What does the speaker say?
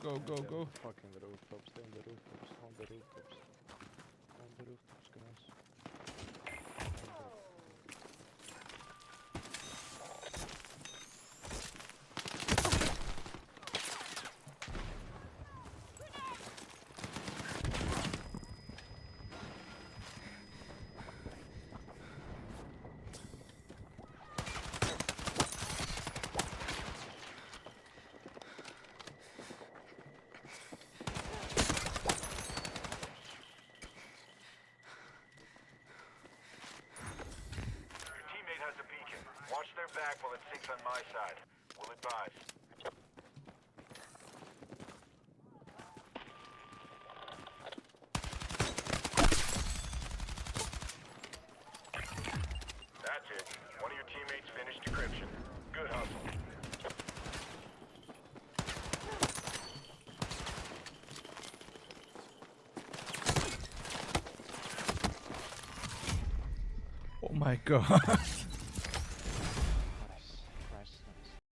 go, go, go. Fucking the rooftops, stay on the rooftops, on the rooftops. On the rooftops, guys. Your teammate has a beacon. Watch their back while it sinks on my side. We'll advise. That's it. One of your teammates finished decryption. Good hustle. Oh my god.